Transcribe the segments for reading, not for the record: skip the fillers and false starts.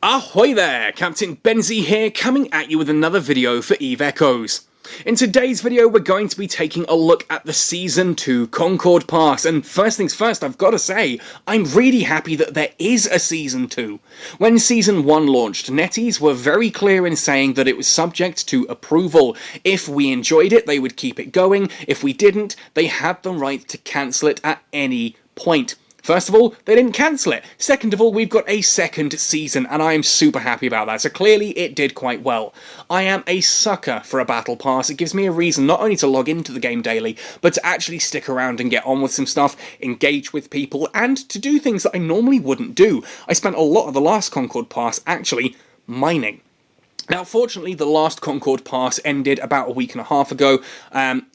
Ahoy there, Captain Benzie here, coming at you with another video for Eve Echoes. In today's video, we're going to be taking a look at the Season 2 CONCORD Pass, and first things first, I've got to say, I'm really happy that there is a Season 2. When Season 1 launched, Netties were very clear in saying that it was subject to approval. If we enjoyed it, they would keep it going. If we didn't, they had the right to cancel it at any point. First of all, they didn't cancel it. Second of all, we've got a second season, and I am super happy about that. So clearly, it did quite well. I am a sucker for a battle pass. It gives me a reason not only to log into the game daily, but to actually stick around and get on with some stuff, engage with people, and to do things that I normally wouldn't do. I spent a lot of the last CONCORD Pass actually mining. Now, fortunately, the last CONCORD Pass ended about a week and a half ago.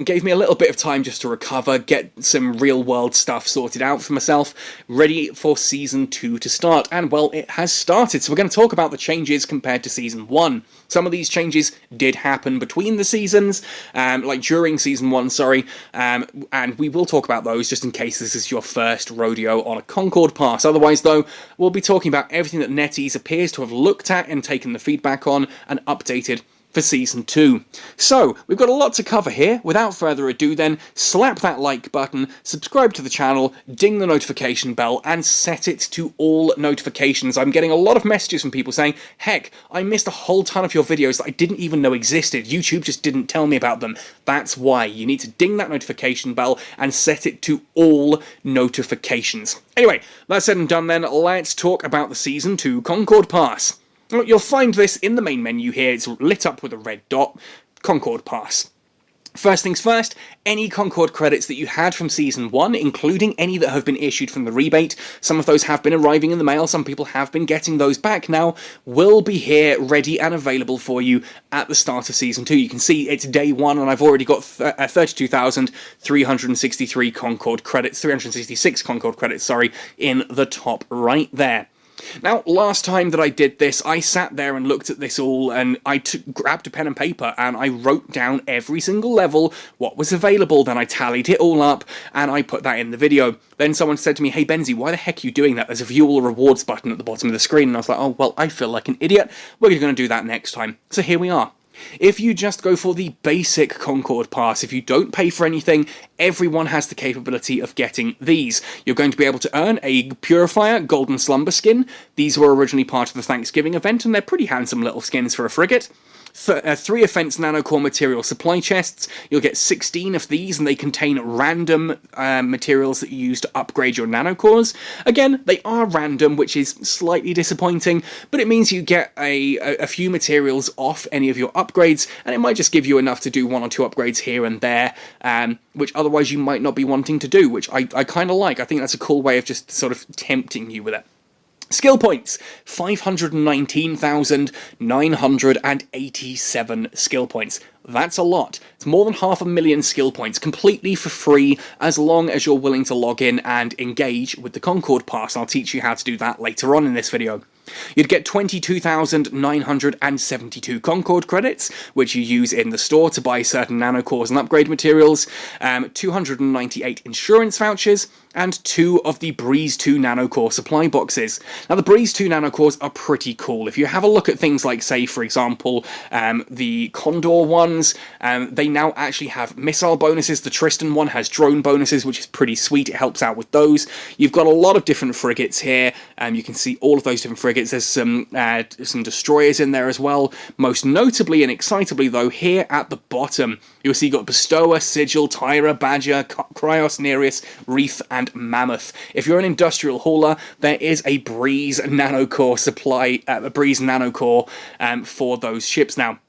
Gave me a little bit of time just to recover, get some real-world stuff sorted out for myself, ready for Season 2 to start. And, well, it has started, so we're going to talk about the changes compared to Season 1. Some of these changes did happen between the seasons, like during Season 1, sorry, and we will talk about those just in case this is your first rodeo on a CONCORD Pass. Otherwise, though, we'll be talking about everything that NetEase appears to have looked at and taken the feedback on, and updated for Season 2. So, we've got a lot to cover here. Without further ado then, slap that like button, subscribe to the channel, ding the notification bell, and set it to all notifications. I'm getting a lot of messages from people saying, heck, I missed a whole ton of your videos that I didn't even know existed. YouTube just didn't tell me about them. That's why. You need to ding that notification bell and set it to all notifications. Anyway, that said and done then, let's talk about the Season 2 CONCORD Pass. You'll find this in the main menu here. It's lit up with a red dot. CONCORD Pass. First things first, any CONCORD credits that you had from Season 1, including any that have been issued from the rebate, some of those have been arriving in the mail, some people have been getting those back now, will be here ready and available for you at the start of Season 2. You can see it's day 1 and I've already got 32,363 CONCORD credits, 366 CONCORD credits, sorry, in the top right there. Now, last time that I did this, I sat there and looked at this all, and I grabbed a pen and paper, and I wrote down every single level, what was available, then I tallied it all up, and I put that in the video. Then someone said to me, hey Benzie, why the heck are you doing that? There's a view all rewards button at the bottom of the screen, and I was like, oh, well, I feel like an idiot. We're going to do that next time. So here we are. If you just go for the basic CONCORD Pass, if you don't pay for anything, everyone has the capability of getting these. You're going to be able to earn a Purifier Golden Slumber skin. These were originally part of the Thanksgiving event, and they're pretty handsome little skins for a frigate. 3 Offense Nanocore material supply chests. You'll get 16 of these, and they contain random materials that you use to upgrade your nanocores. Again, they are random, which is slightly disappointing, but it means you get a few materials off any of your upgrades, and it might just give you enough to do 1 or 2 upgrades here and there, which otherwise you might not be wanting to do, which I kind of like. I think that's a cool way of just sort of tempting you with it. Skill points, 519,987 skill points. That's a lot. It's more than 500,000 skill points, completely for free, as long as you're willing to log in and engage with the CONCORD Pass. I'll teach you how to do that later on in this video. You'd get 22,972 CONCORD credits, which you use in the store to buy certain nanocores and upgrade materials, 298 insurance vouchers, and 2 of the Breeze 2 Nanocore supply boxes. Now, the Breeze 2 Nanocores are pretty cool. If you have a look at things like, say, for example, the Condor ones, they now actually have missile bonuses. The Tristan one has drone bonuses, which is pretty sweet. It helps out with those. You've got a lot of different frigates here. You can see all of those different frigates. There's some destroyers in there as well. Most notably and excitably, though, here at the bottom, you'll see you've got Bestower, Sigil, Tyra, Badger, Cryos, Nereus, Wreath, and Mammoth. If you're an industrial hauler, there is a Breeze Nanocore supply, a Breeze Nanocore for those ships. Now,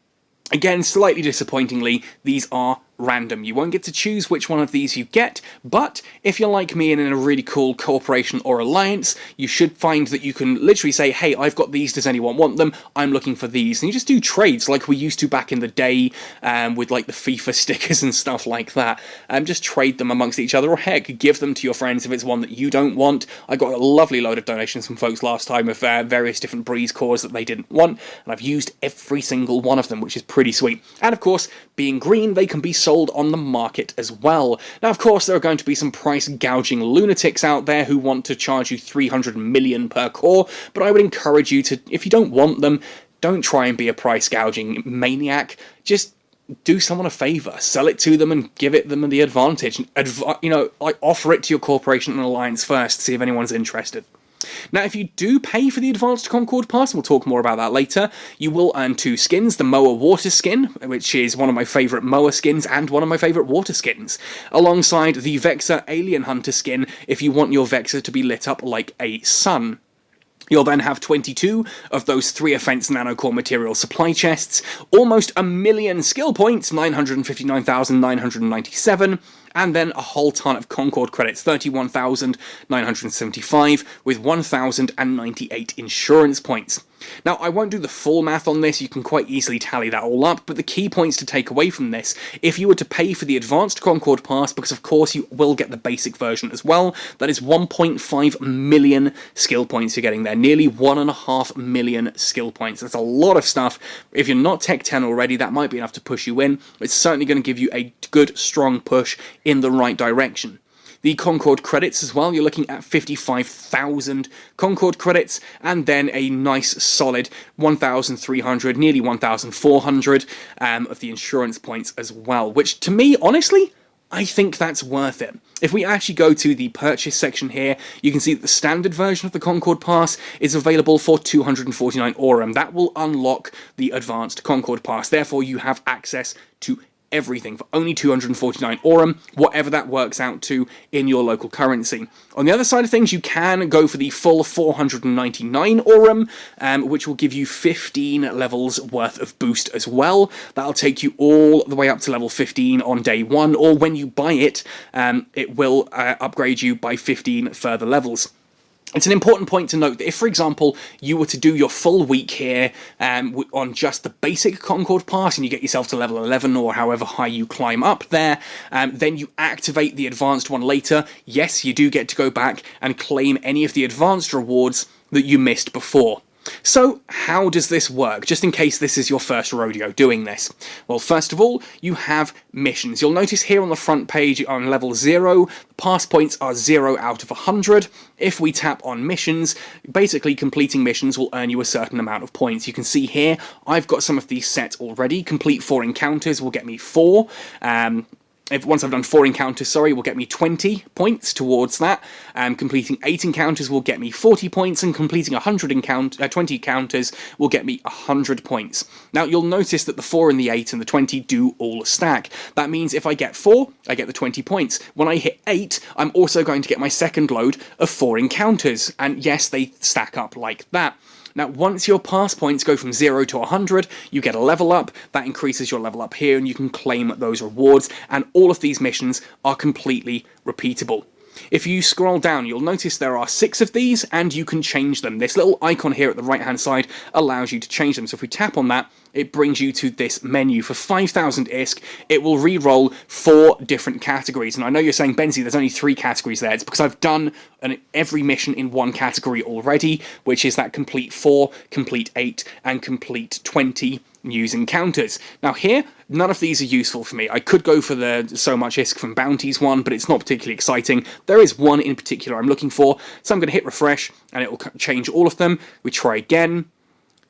again, slightly disappointingly, these are random. You won't get to choose which one of these you get, but if you're like me and in a really cool corporation or alliance, you should find that you can literally say, hey, I've got these, does anyone want them? I'm looking for these. And you just do trades like we used to back in the day with like the FIFA stickers and stuff like that. Just trade them amongst each other, or heck, give them to your friends if it's one that you don't want. I got a lovely load of donations from folks last time of various different Breeze cores that they didn't want, and I've used every single one of them, which is pretty sweet. And of course, being green, they can be sold sold on the market as well. Now, of course, there are going to be some price gouging lunatics out there who want to charge you 300 million per core, but I would encourage you to, if you don't want them, don't try and be a price gouging maniac. Just do someone a favour, sell it to them and give them the advantage. Like offer it to your corporation and alliance first, see if anyone's interested. Now, if you do pay for the Advanced CONCORD Pass, and we'll talk more about that later, you will earn 2 skins, the Mower Water skin, which is one of my favourite mower skins and one of my favourite water skins, alongside the Vexor Alien Hunter skin if you want your Vexor to be lit up like a sun. You'll then have 22 of those 3 offense nanocore material supply chests, almost 1 million skill points, 959,997, and then a whole ton of Concord credits, 31,975, with 1,098 insurance points. Now, I won't do the full math on this, you can quite easily tally that all up, but the key points to take away from this, if you were to pay for the Advanced CONCORD Pass, because of course you will get the basic version as well, that is 1.5 million skill points you're getting there, nearly 1.5 million skill points. That's a lot of stuff. If you're not Tech 10 already, that might be enough to push you in. It's certainly going to give you a good, strong push in the right direction. The Concord credits as well, you're looking at 55,000 Concord credits, and then a nice solid 1,300, nearly 1,400 of the insurance points as well, which to me, honestly, I think that's worth it. If we actually go to the purchase section here, you can see that the standard version of the Concord Pass is available for 249 Aurum. That will unlock the Advanced Concord Pass, therefore you have access to everything for only 249 Aurum, whatever that works out to in your local currency. On the other side of things, you can go for the full 499 Aurum, which will give you 15 levels worth of boost as well. That'll take you all the way up to level 15 on day 1, or when you buy it, it will upgrade you by 15 further levels. It's an important point to note that if, for example, you were to do your full week here on just the basic Concord Pass and you get yourself to level 11 or however high you climb up there, then you activate the advanced one later. Yes, you do get to go back and claim any of the advanced rewards that you missed before. So how does this work, just in case this is your first rodeo doing this? Well, first of all, you have missions. You'll notice here on the front page on level 0, the pass points are 0 out of 100. If we tap on missions, basically completing missions will earn you a certain amount of points. You can see here, I've got some of these set already. Complete 4 encounters will get me 4. Once I've done 4 encounters, will get me 20 points towards that. Completing 8 encounters will get me 40 points, and completing 20 encounters will get me 100 points. Now, you'll notice that the 4 and the 8 and the 20 do all stack. That means if I get 4, I get the 20 points. When I hit 8, I'm also going to get my second load of 4 encounters, and yes, they stack up like that. Now, once your pass points go from 0 to 100, you get a level up. That increases your level up here, and you can claim those rewards, and all of these missions are completely repeatable. If you scroll down, you'll notice there are 6 of these, and you can change them. This little icon here at the right-hand side allows you to change them. So if we tap on that, it brings you to this menu. For 5,000 ISK, it will re-roll 4 different categories. And I know you're saying, Benzie, there's only 3 categories there. It's because I've done every mission in one category already, which is that complete 4, complete 8, and complete 20 news encounters. Now here, none of these are useful for me. I could go for the so much ISK from bounties one, but it's not particularly exciting. There is one in particular I'm looking for, so I'm going to hit refresh, and it will change all of them. We try again.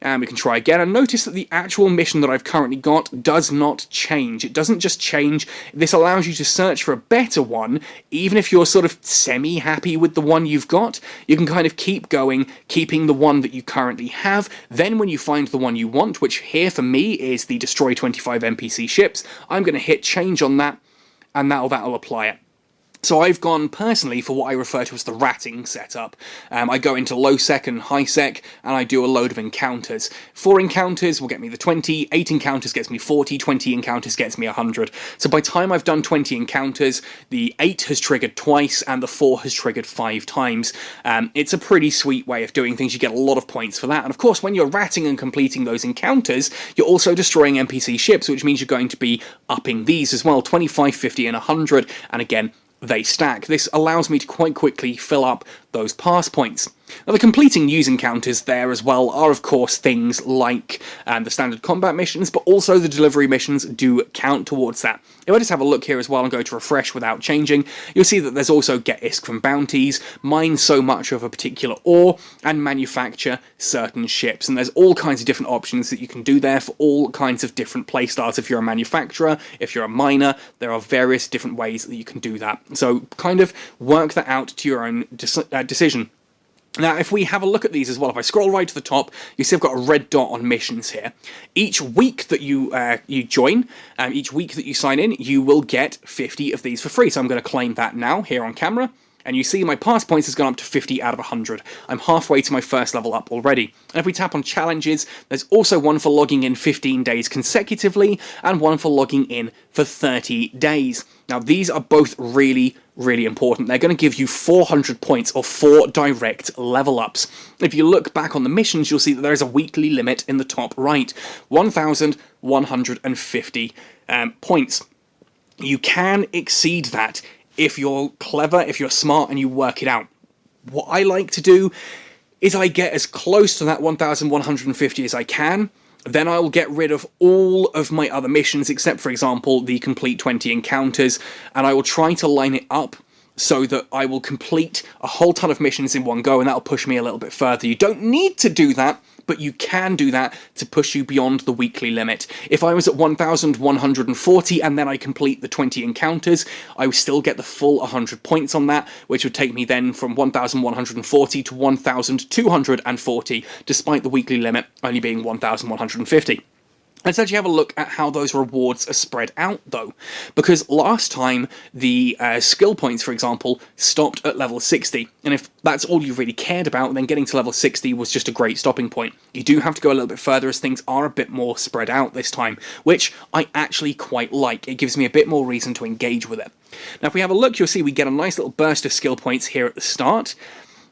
And we can try again, and notice that the actual mission that I've currently got does not change. It doesn't just change, this allows you to search for a better one, even if you're sort of semi-happy with the one you've got. You can kind of keep going, keeping the one that you currently have. Then when you find the one you want, which here for me is the Destroy 25 NPC ships, I'm going to hit change on that, and that'll apply it. So I've gone personally for what I refer to as the ratting setup. I go into low sec and high sec, and I do a load of encounters. 4 encounters will get me the 20, 8 encounters gets me 40, 20 encounters gets me 100. So by the time I've done 20 encounters, the 8 has triggered twice, and the 4 has triggered 5 times. It's a pretty sweet way of doing things. You get a lot of points for that. And of course, when you're ratting and completing those encounters, you're also destroying NPC ships, which means you're going to be upping these as well, 25, 50, and 100. And again, they stack. This allows me to quite quickly fill up those pass points. Now, the completing news encounters there as well are, of course, things like the standard combat missions, but also the delivery missions do count towards that. If I just have a look here as well and go to refresh without changing, you'll see that there's also get ISK from bounties, mine so much of a particular ore, and manufacture certain ships. And there's all kinds of different options that you can do there for all kinds of different playstyles. If you're a manufacturer, if you're a miner, there are various different ways that you can do that. So kind of work that out to your own decision. Now, if we have a look at these as well, if I scroll right to the top, you see I've got a red dot on missions here. Each week that you join, each week that you sign in, you will get 50 of these for free. So I'm going to claim that now here on camera. And you see my pass points has gone up to 50 out of 100. I'm halfway to my first level up already. And if we tap on challenges, there's also one for logging in 15 days consecutively and one for logging in for 30 days. Now, these are both really, really important. They're going to give you 400 points or 4 direct level ups. If you look back on the missions, you'll see that there is a weekly limit in the top right, 1,150 points. You can exceed that if you're clever, if you're smart, and you work it out. What I like to do is I get as close to that 1,150 as I can, then I will get rid of all of my other missions, except, for example, the complete 20 encounters, and I will try to line it up so that I will complete a whole ton of missions in one go, and that'll push me a little bit further. You don't need to do that, but you can do that to push you beyond the weekly limit. If I was at 1,140 and then I complete the 20 encounters, I would still get the full 100 points on that, which would take me then from 1,140 to 1,240, despite the weekly limit only being 1,150. Let's actually have a look at how those rewards are spread out, though, because last time the skill points, for example, stopped at level 60, and if that's all you really cared about, then getting to level 60 was just a great stopping point. You do have to go a little bit further as things are a bit more spread out this time, which I actually quite like. It gives me a bit more reason to engage with it. Now, if we have a look, you'll see we get a nice little burst of skill points here at the start.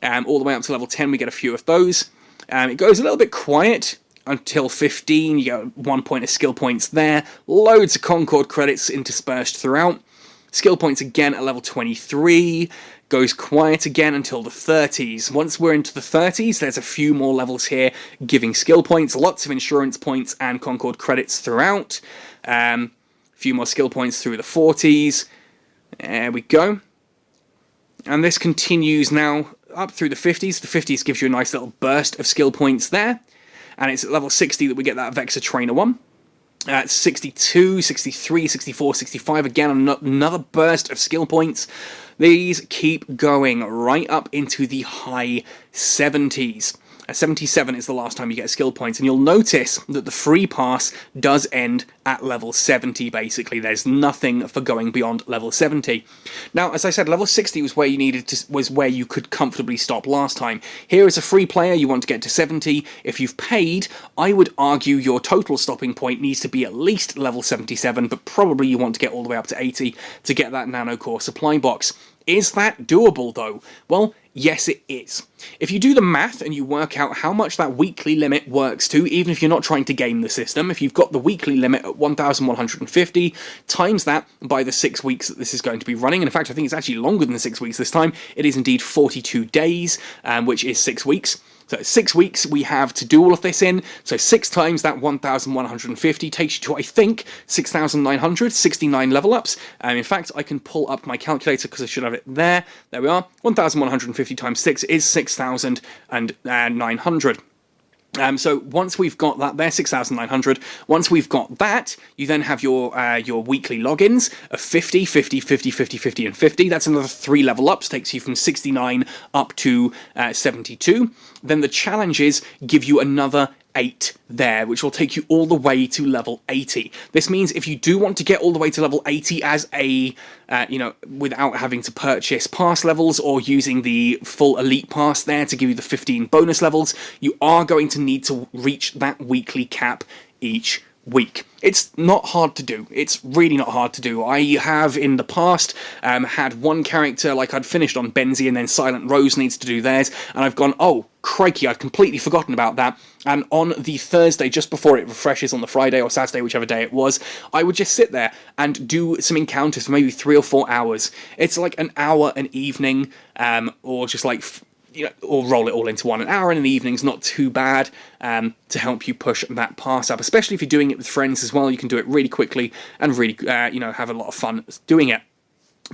All the way up to level 10, we get a few of those. It goes a little bit quiet until 15, you get 1 point of skill points there, loads of Concord credits interspersed throughout. Skill points again at level 23, goes quiet again until the 30s. Once we're into the 30s, there's a few more levels here giving skill points, lots of insurance points and Concord credits throughout. A few more skill points through the 40s. There we go. And this continues now up through the 50s. The 50s gives you a nice little burst of skill points there. And it's at level 60 that we get that Vexor Trainer one. At 62, 63, 64, 65, again, another burst of skill points. These keep going right up into the high 70s. 77 is the last time you get skill points, and you'll notice that the free pass does end at level 70, basically. There's nothing for going beyond level 70. Now, as I said, level 60 was where you could comfortably stop last time. Here, as a free player, you want to get to 70. If you've paid, I would argue your total stopping point needs to be at least level 77, but probably you want to get all the way up to 80 to get that Nanocore supply box. Is that doable, though? Well, yes, it is. If you do the math and you work out how much that weekly limit works to, even if you're not trying to game the system, if you've got the weekly limit at 1,150, times that by the 6 weeks that this is going to be running, and in fact, I think it's actually longer than 6 weeks this time. It is indeed 42 days, which is 6 weeks. So 6 weeks we have to do all of this in, so 6 times that 1,150 takes you to, I think, 6,900, 69 level ups. In fact, I can pull up my calculator because I should have it there. There we are. 1,150 times 6 is 6,900. So once we've got that there, 6,900, once we've got that, you then have your weekly logins of 50, 50, 50, 50, 50, and 50. That's another 3 level ups, takes you from 69 up to 72. Then the challenges give you another 8 there, which will take you all the way to level 80. This means if you do want to get all the way to level 80 as a, without having to purchase pass levels or using the full elite pass there to give you the 15 bonus levels, you are going to need to reach that weekly cap each week. It's not hard to do. It's really not hard to do. I have in the past had one character, like I'd finished on Benzie and then Silent Rose needs to do theirs, and I've gone, oh, crikey, I'd completely forgotten about that. And on the Thursday, just before it refreshes on the Friday or Saturday, whichever day it was, I would just sit there and do some encounters for maybe 3 or 4 hours. It's like an hour an evening, or just like or roll it all into one. An hour in the evening's not too bad to help you push that pass up, especially if you're doing it with friends as well. You can do it really quickly and really, have a lot of fun doing it.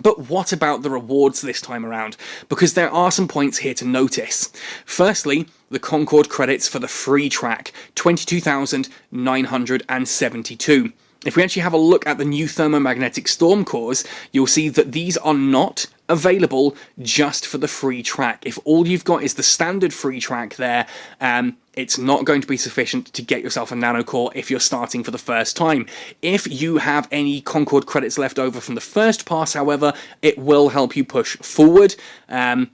But what about the rewards this time around? Because there are some points here to notice. Firstly, the CONCORD credits for the free track, 22,972. If we actually have a look at the new Thermomagnetic Storm cores, you'll see that these are not available just for the free track. If all you've got is the standard free track there, it's not going to be sufficient to get yourself a nanocore if you're starting for the first time. If you have any CONCORD credits left over from the first pass, however, it will help you push forward. I'm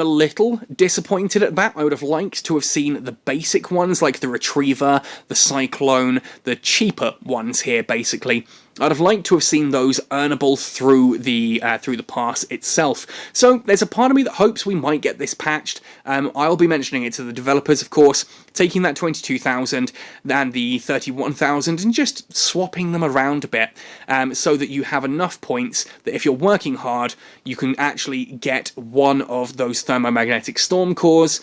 a little disappointed at that. I would have liked to have seen the basic ones, like the Retriever, the Cyclone, the cheaper ones here, basically. I'd have liked to have seen those earnable through the pass itself. So there's a part of me that hopes we might get this patched. I'll be mentioning it to the developers, of course, taking that 22,000 and the 31,000 and just swapping them around a bit, so that you have enough points that if you're working hard, you can actually get one of those Thermomagnetic Storm cores.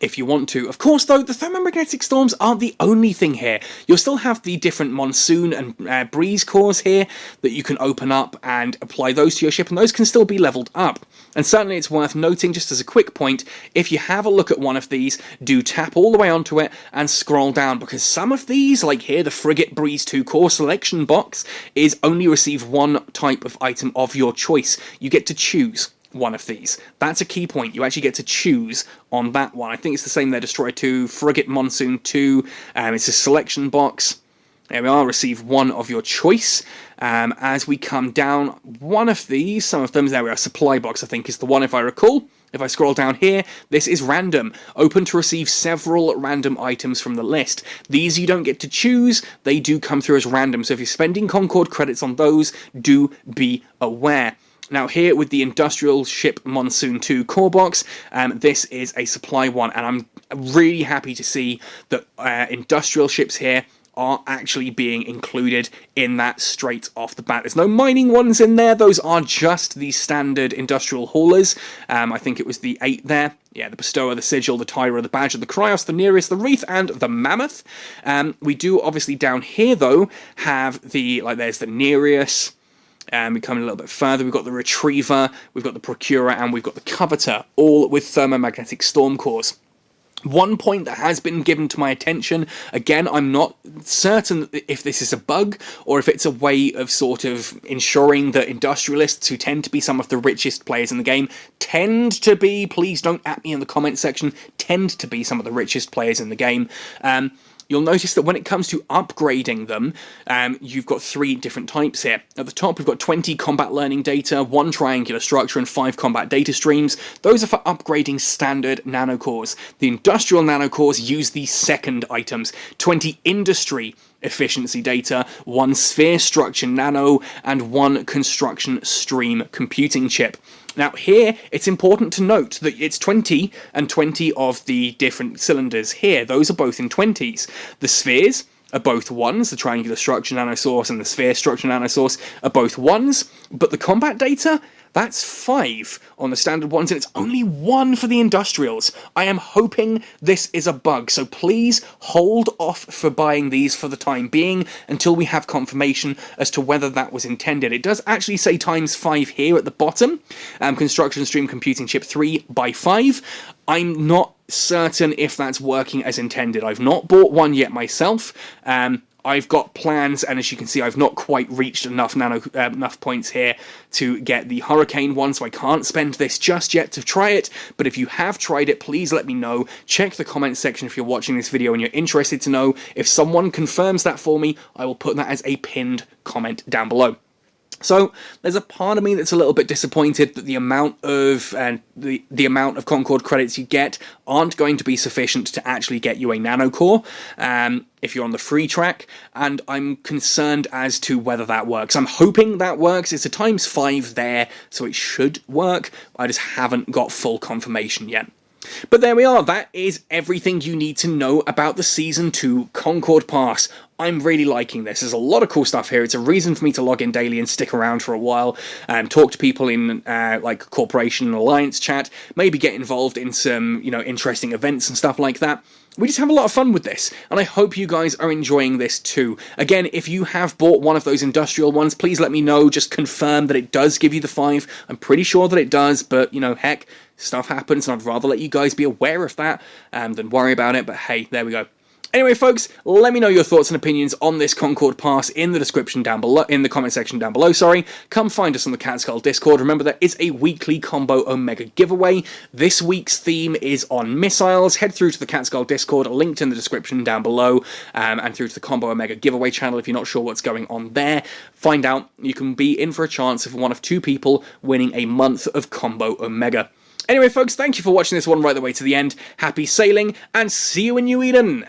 If you want to. Of course, though, the Thermomagnetic Storms aren't the only thing here. You'll still have the different Monsoon and Breeze cores here that you can open up and apply those to your ship, and those can still be leveled up. And certainly it's worth noting, just as a quick point, if you have a look at one of these, do tap all the way onto it and scroll down, because some of these, like here, the Frigate Breeze 2 core selection box, is only receive one type of item of your choice. You get to choose one of these. That's a key point. You actually get to choose on that one. I think it's the same there, Destroyer 2, Frigate Monsoon 2, it's a selection box. There we are, receive one of your choice. As we come down, one of these, some of them, there we are, supply box I think is the one if I recall. If I scroll down here, this is random. Open to receive several random items from the list. These you don't get to choose, they do come through as random, so if you're spending CONCORD credits on those, do be aware. Now here with the Industrial Ship Monsoon 2 core box, this is a supply one, and I'm really happy to see that industrial ships here are actually being included in that straight off the bat. There's no mining ones in there, those are just the standard industrial haulers. I think it was the 8 there. Yeah, the Bestower, the Sigil, the Tyra, the Badger, the Cryos, the Nereus, the Wreath, and the Mammoth. We do obviously down here though have the, there's the Nereus. We come in a little bit further, we've got the Retriever, we've got the Procurer, and we've got the Coveter, all with Thermomagnetic Storm cores. One point that has been given to my attention, again, I'm not certain if this is a bug or if it's a way of sort of ensuring that industrialists, who tend to be some of the richest players in the game, tend to be, please don't at me in the comment section, tend to be some of the richest players in the game. You'll notice that when it comes to upgrading them, you've got 3 different types here. At the top, we've got 20 combat learning data, 1 triangular structure, and 5 combat data streams. Those are for upgrading standard nanocores. The industrial nanocores use the second items, 20 industry efficiency data, 1 sphere structure nano, and 1 construction stream computing chip. Now here, it's important to note that it's 20 and 20 of the different cylinders here. Those are both in 20s. The spheres are both 1s, the triangular structure nanosource and the sphere structure nanosource are both 1s, but the combat data, that's 5 on the standard ones, and it's only 1 for the industrials. I am hoping this is a bug, so please hold off for buying these for the time being until we have confirmation as to whether that was intended. It does actually say ×5 here at the bottom. Construction Stream Computing Chip 3x5. I'm not certain if that's working as intended. I've not bought one yet myself. I've got plans, and as you can see, I've not quite reached enough points here to get the Hurricane one, so I can't spend this just yet to try it. But if you have tried it, please let me know. Check the comments section if you're watching this video and you're interested to know. If someone confirms that for me, I will put that as a pinned comment down below. So there's a part of me that's a little bit disappointed that the amount of the amount of CONCORD credits you get aren't going to be sufficient to actually get you a nanocore if you're on the free track, and I'm concerned as to whether that works. I'm hoping that works. It's a ×5 there, so it should work. I just haven't got full confirmation yet. But there we are, that is everything you need to know about the Season 2 CONCORD Pass. I'm really liking this. There's a lot of cool stuff here. It's a reason for me to log in daily and stick around for a while, and talk to people in like corporation and alliance chat, maybe get involved in some, you know, interesting events and stuff like that. We just have a lot of fun with this, and I hope you guys are enjoying this too. Again, if you have bought one of those industrial ones, please let me know. Just confirm that it does give you the 5. I'm pretty sure that it does, but, you know, heck, stuff happens, and I'd rather let you guys be aware of that than worry about it, but hey, there we go. Anyway, folks, let me know your thoughts and opinions on this CONCORD Pass in the description down below, in the comment section down below, sorry. Come find us on the Cat Skull Discord. Remember, there is a weekly Combo Omega giveaway. This week's theme is on missiles. Head through to the Cat Skull Discord, linked in the description down below, and through to the Combo Omega giveaway channel if you're not sure what's going on there. Find out. You can be in for a chance of one of 2 people winning a month of Combo Omega. Anyway, folks, thank you for watching this one right the way to the end. Happy sailing, and see you in New Eden!